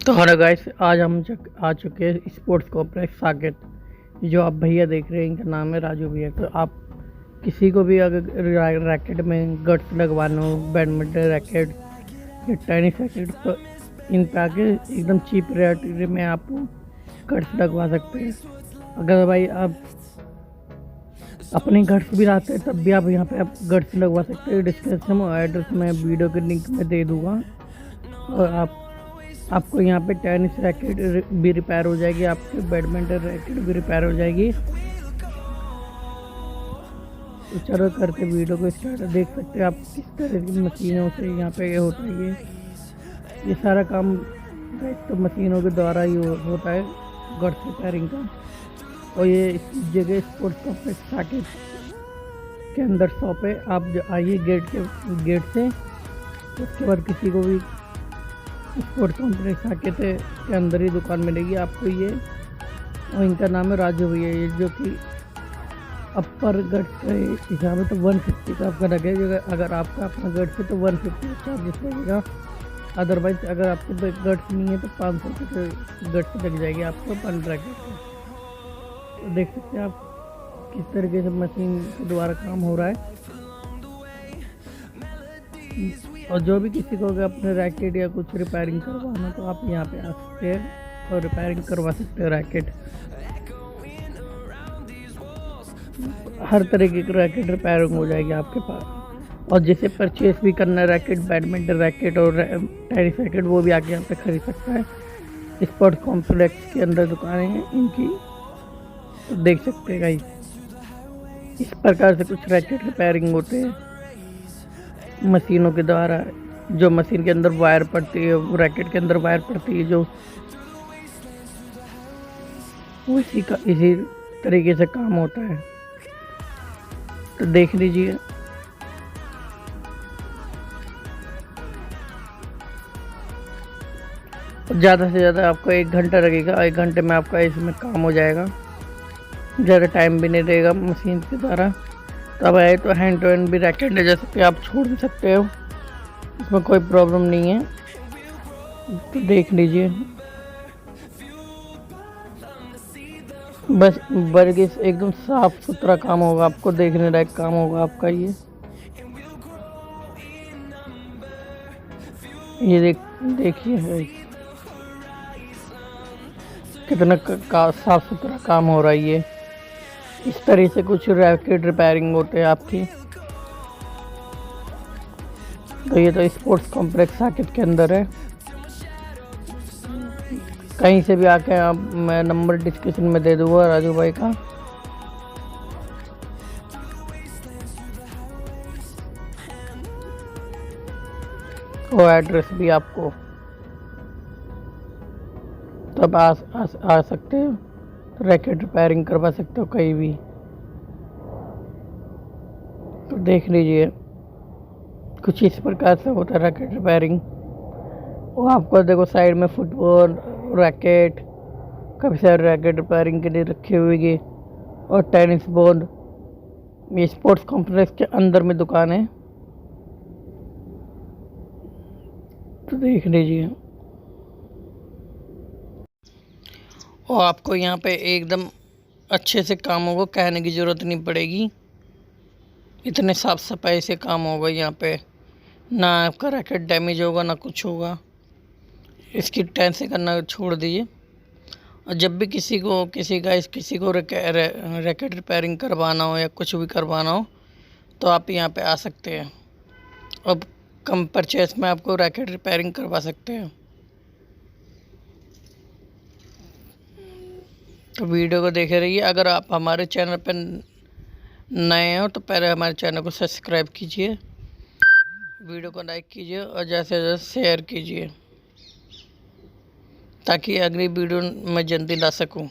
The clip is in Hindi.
तो हेलो गाइस, आज हम आ चुके हैं स्पोर्ट्स कॉम्प्लेक्स साकेत। जो आप भैया देख रहे हैं इनका नाम है राजू भैया। तो आप किसी को भी अगर रैकेट में गट्स लगवाना हो, बैडमिंटन रैकेट या टेनिस रैकेट, तो इन पे आके एकदम चीप रेट में आप गट्स लगवा सकते हैं। अगर भाई आप अपने गट्स भी लाते हैं तब भी आप यहाँ पे आप गट्स लगवा सकते हैं। डिस्क्रिप्शन में एड्रेस मैं वीडियो के लिंक में दे दूँगा। और आपको यहाँ पे टेनिस रैकेट भी रिपेयर हो जाएगी, आपकी बैडमिंटन रैकेट भी रिपेयर हो जाएगी। तो चलो करते वीडियो को स्टार्ट। देख सकते हैं आप किस तरह की मशीनों से यहाँ पे ये होता है। ये सारा काम तो मशीनों के द्वारा ही होता है गट्स रिपेयरिंग का। और ये इस जगह स्पोर्ट्स कॉम्प्लेक्स साकेत के अंदर शॉप है। आप जो आइए गेट से, उसके बाद किसी को भी स्पोर्ट्स कॉम्प्लेक्स साकेत के अंदर ही दुकान मिलेगी आपको ये। और इनका नाम है राजू भैया। ये जो कि अपर गट्स के हिसाब है तो 150 का आपका लगेगा। अगर आपका अपना गट्स है तो 150 चार्जेस लगेगा। अदरवाइज अगर आपके गट्स नहीं है तो 500 रुपये के गट्स लग जाएगी आपको 15 के। तो देख सकते हैं आप किस तरीके से मशीन के द्वारा काम हो रहा है। और जो भी किसी को अगर अपने रैकेट या कुछ रिपेयरिंग करवाना तो आप यहाँ पे आ सकते हैं और रिपेयरिंग करवा सकते हैं रैकेट। हर तरीके की रैकेट रिपेयरिंग हो जाएगी आपके पास। और जिसे परचेस भी करना है रैकेट, बैडमिंटन रैकेट और टेनिस रैकेट, वो भी आके यहाँ पे खरीद सकता है। स्पोर्ट्स कॉम्प्लेक्स के अंदर दुकानें हैं इनकी, तो देख सकते हैं गाइस। इस प्रकार से कुछ रैकेट रिपेयरिंग होते हैं मशीनों के द्वारा। जो मशीन के अंदर वायर पड़ती है, वो रैकेट के अंदर वायर पड़ती है, जो इसी तरीके से काम होता है। तो देख लीजिए। ज़्यादा से ज़्यादा आपको 1 घंटा लगेगा। 1 घंटे में आपका इसमें काम हो जाएगा। ज़्यादा टाइम भी नहीं लगेगा मशीन के द्वारा। तब आए तो हैंड टू हैंड भी रैकेट ले जा सकते हैं, आप छोड़ भी सकते हो, इसमें कोई प्रॉब्लम नहीं है। तो देख लीजिए। बस बर्गिस एकदम साफ सुथरा काम होगा, आपको देखने लायक काम होगा आपका ये देखिए कितना साफ सुथरा काम हो रहा है ये। इस तरह से कुछ रैकेट रिपेयरिंग होते हैं आपकी। तो ये तो स्पोर्ट्स कॉम्प्लेक्स साकेत के अंदर है। कहीं से भी आके आप, मैं नंबर डिस्क्रिप्शन में दे दूंगा राजू भाई का। वो एड्रेस भी आपको, तब आ सकते हो, रैकेट रिपेयरिंग करवा सकते हो कहीं भी। तो देख लीजिए कुछ इस प्रकार से होता है रैकेट रिपेयरिंग। वो आपको देखो साइड में फुटबॉल रैकेट, काफ़ी सारे रैकेट रिपेयरिंग के लिए रखे हुए हैं। और टेनिस बॉल। ये स्पोर्ट्स कॉम्प्लेक्स के अंदर में दुकान है, तो देख लीजिए। और आपको यहाँ पे एकदम अच्छे से काम होगा, कहने की ज़रूरत नहीं पड़ेगी। इतने साफ़ सफाई से काम होगा यहाँ पे। ना आपका रैकेट डैमेज होगा ना कुछ होगा, इसकी टेंशन करना छोड़ दीजिए। और जब भी किसी को रैकेट रिपेयरिंग करवाना हो या कुछ भी करवाना हो तो आप यहाँ पे आ सकते हैं। अब कम परचेस में आपको रैकेट रिपेयरिंग करवा सकते हैं। तो वीडियो को देखे रहिए। अगर आप हमारे चैनल पर नए हो तो पहले हमारे चैनल को सब्सक्राइब कीजिए, वीडियो को लाइक कीजिए और ज़्यादा से ज़्यादा शेयर कीजिए, ताकि अगली वीडियो मैं जल्दी ला सकूं।